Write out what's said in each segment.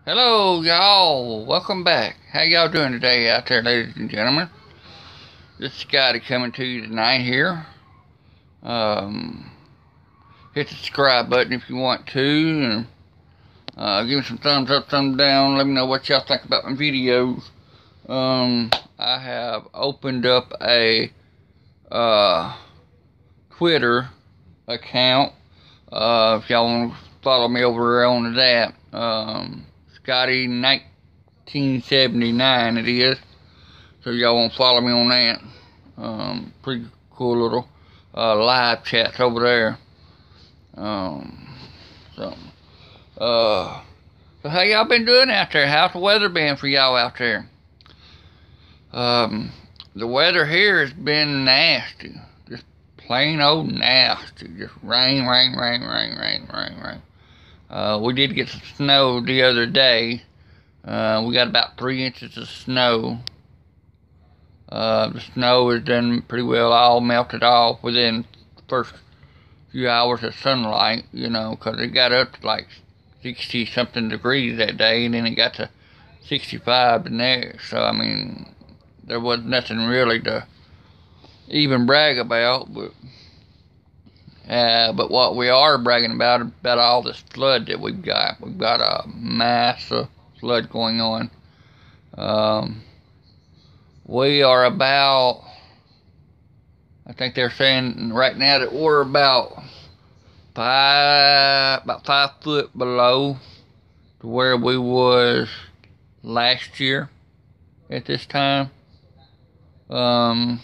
Hello, y'all. Welcome back. How y'all doing today out there, ladies and gentlemen? This is Scotty coming to you tonight here. Hit the subscribe button if you want to. And, give me some thumbs up, thumbs down. Let me know what y'all think about my videos. I have opened up a Twitter account. If y'all want to follow me over on that. Scotty 1979 it is. So y'all want to follow me on that. Pretty cool little live chats over there. So how y'all been doing out there? How's the weather been for y'all out there? The weather here has been nasty. Just plain old nasty. Just rain. We did get some snow the other day. We got about 3 inches of snow. The snow is done pretty well all melted off within the first few hours of sunlight, because it got up to like 60 something degrees that day, and then it got to 65 the next. So I mean, there was nothing really to even brag about, but what we are bragging about all this flood that we've got. We've got a massive flood going on. We are about, I think they're saying right now that we're about 5 foot below to where we was last year at this time. Last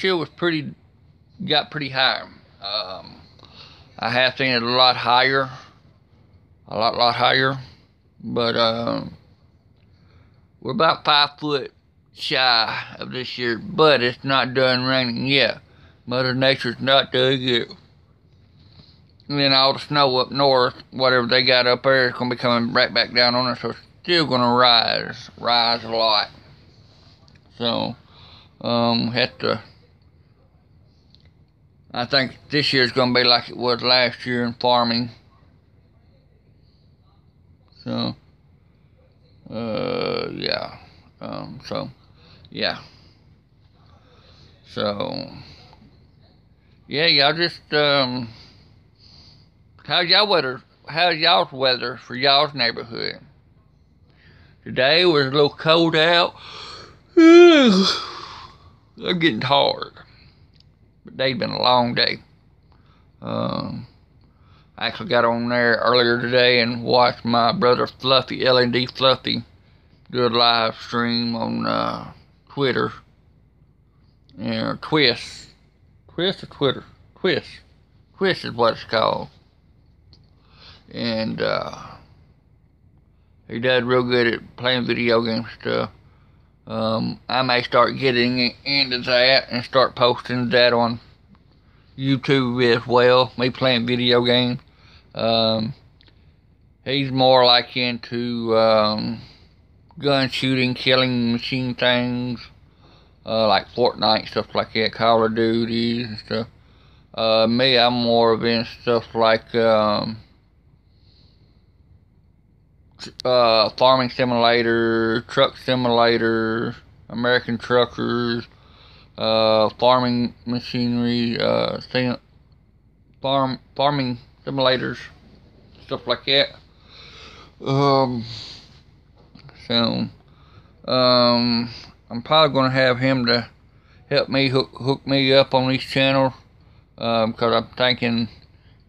year was got pretty high. I have seen it a lot higher, but we're about 5 foot shy of this year, but it's not done raining yet. Mother Nature's not done yet. And then all the snow up north, whatever they got up there, is gonna be coming right back down on us, so it's still gonna rise a lot. So I think this year's gonna be like it was last year in farming. So, yeah. Yeah, y'all just, how's y'all's weather for y'all's neighborhood? Today was a little cold out. I'm getting tired. But today's been a long day. I actually got on there earlier today and watched my brother Fluffy, L&D Fluffy, do a live stream on Twitter. Twist or Twitter? Twist is what it's called. And he does real good at playing video game stuff. I may start getting into that and start posting that on YouTube as well. Me playing video games. He's more like into gun shooting, killing machine things, like Fortnite, stuff like that, Call of Duty and stuff. Me, I'm more of in stuff like farming simulator, truck simulator, American truckers, farming machinery, farming simulators, stuff like that. I'm probably gonna have him to help me hook me up on these channels, because I'm thinking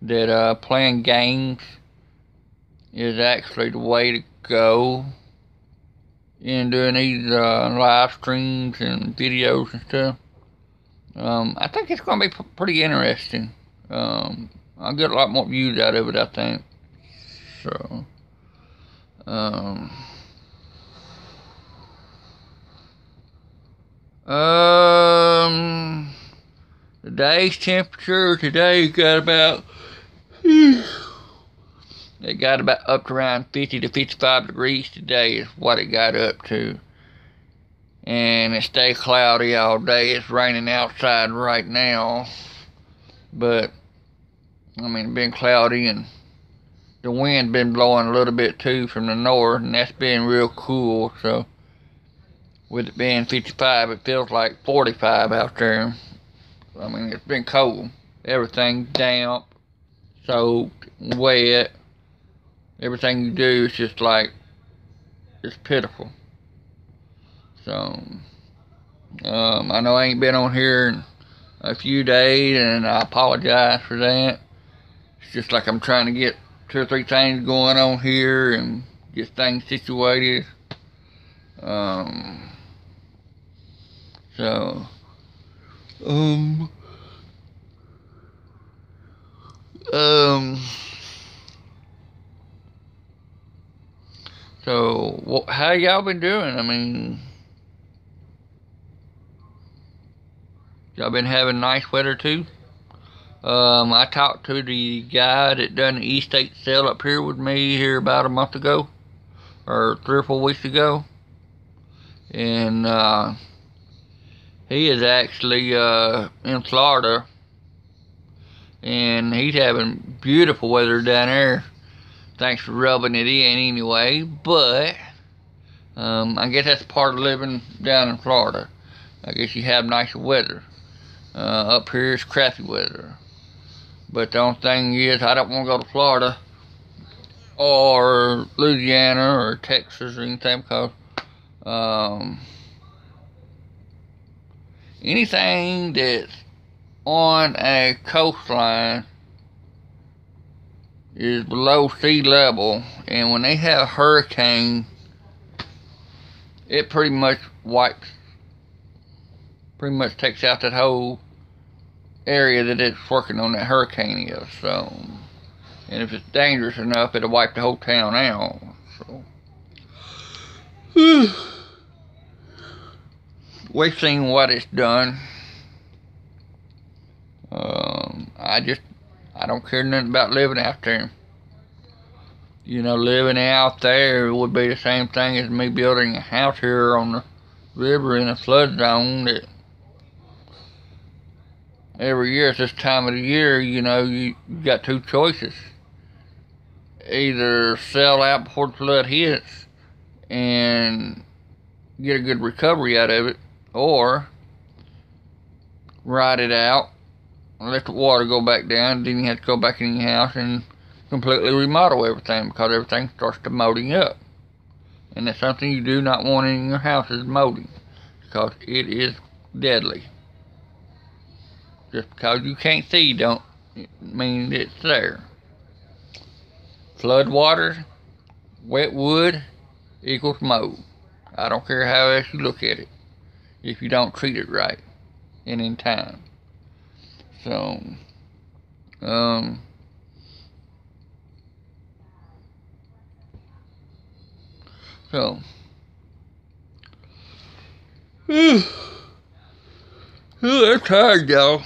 that playing games is actually the way to go in doing these live streams and videos and stuff. I think it's gonna be pretty interesting. I'll get a lot more views out of it, I think. So, today's temperature got about it got about up to around 50 to 55 degrees today is what it got up to. And it stayed cloudy all day. It's raining outside right now. But, I mean, it's been cloudy and the wind been blowing a little bit too from the north, and that's been real cool. So with it being 55, it feels like 45 out there. I mean, it's been cold. Everything damp, soaked, wet. Everything you do is just like, it's pitiful. So, I know I ain't been on here in a few days, and I apologize for that. It's just like I'm trying to get 2 or 3 things going on here and get things situated. So, so how y'all been doing? I mean, y'all been having nice weather too? I talked to the guy that done the estate sale up here with me here about a month ago, or 3 or 4 weeks ago, and he is actually in Florida, and he's having beautiful weather down there. Thanks for rubbing it in anyway, but I guess that's part of living down in Florida. I guess you have nicer weather. Up here it's crappy weather. But the only thing is, I don't want to go to Florida or Louisiana or Texas or anything, because anything that's on a coastline is below sea level, and when they have a hurricane, it pretty much takes out that whole area that it's working on, that hurricane is. So, and if it's dangerous enough, it'll wipe the whole town out. So we've seen what it's done. I don't care nothing about living out there. You know, living out there would be the same thing as me building a house here on the river in a flood zone. That every year at this time of the year, you know, you got 2 choices. Either sell out before the flood hits and get a good recovery out of it, or ride it out, let the water go back down, then you have to go back in your house and completely remodel everything, because everything starts to molding up. And that's something you do not want in your house, is molding, because it is deadly. Just because you can't see don't mean it's there. Flood water, wet wood equals mold. I don't care how else you look at it, if you don't treat it right and in time. So, I'm tired, y'all.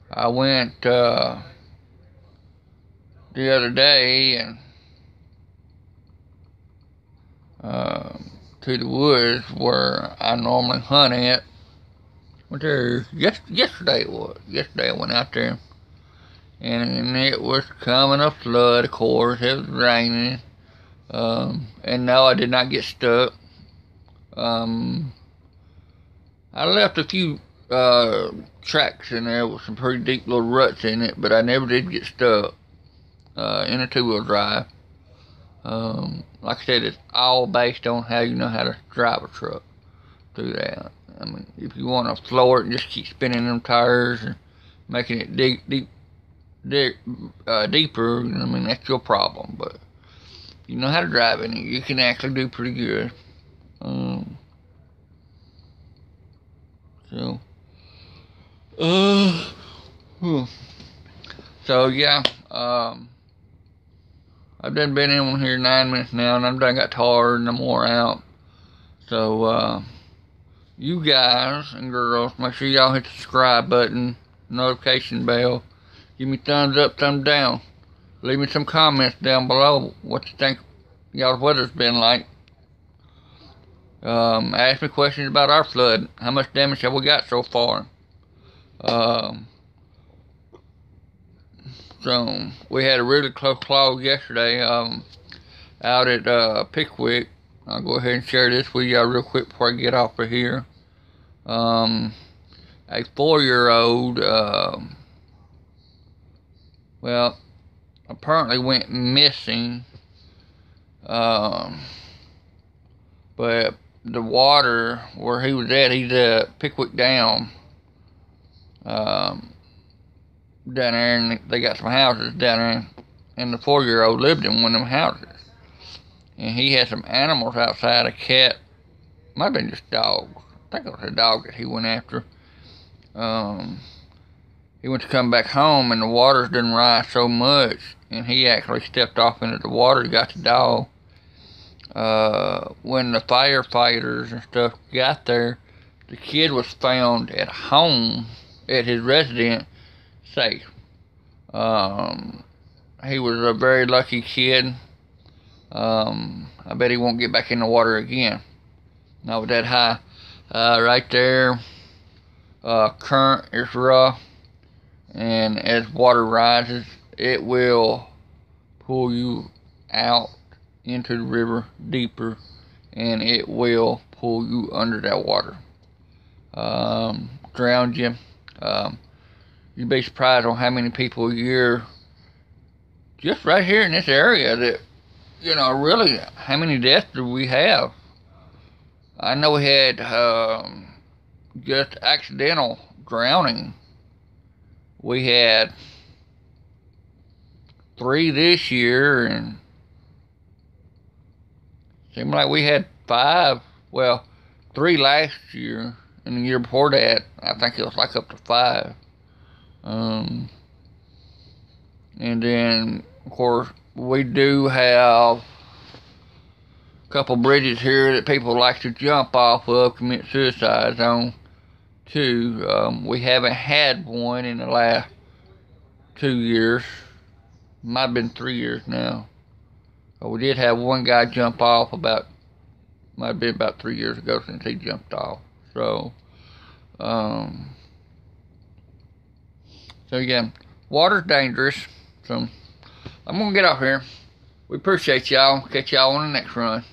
I went the other day and to the woods where I normally hunt at. Went there yesterday. It was yesterday. I went out there, and it was coming a flood. Of course, it was raining. And no, I did not get stuck. I left a few tracks in there with some pretty deep little ruts in it, but I never did get stuck in a 2-wheel drive. Like I said, it's all based on how you know how to drive a truck through that. I mean, if you want to floor it and just keep spinning them tires and making it deeper, I mean, that's your problem. But if you know how to drive it, you can actually do pretty good. So yeah, I've been in here 9 minutes now, and I'm done got tired and I'm wore out. So you guys and girls, make sure y'all hit the subscribe button, notification bell, give me thumbs up, thumbs down, leave me some comments down below what you think y'all's weather's been like. Ask me questions about our flood. How much damage have we got so far? So we had a really close call yesterday out at Pickwick. I'll go ahead and share this with y'all real quick before I get off of here. A 4-year-old, well, apparently went missing. But the water where he was at, he's at Pickwick Dam. Down there, and they got some houses down there, and the 4-year-old lived in one of them houses. And he had some animals outside, a cat, might have been just dogs. I think it was a dog that he went after. He went to come back home, and the waters didn't rise so much, and he actually stepped off into the water and got the dog. When the firefighters and stuff got there, the kid was found at home, at his residence, safe. He was a very lucky kid. I bet he won't get back in the water again. Not with that high. Right there, current is rough, and as water rises, it will pull you out into the river deeper, and it will pull you under that water. Drown you. You'd be surprised on how many people a year, just right here in this area, that, you know, really, how many deaths do we have? I know we had just accidental drowning. We had 3 this year, and seemed like we had 5, well, 3 last year, and the year before that, I think it was like up to 5. And then, of course, we do have a couple bridges here that people like to jump off of, commit suicides on, too. We haven't had one in the last 2 years. Might have been 3 years now. But we did have one guy jump off might have been about 3 years ago since he jumped off. So yeah, water's dangerous. So I'm gonna get off here. We appreciate y'all. Catch y'all on the next run.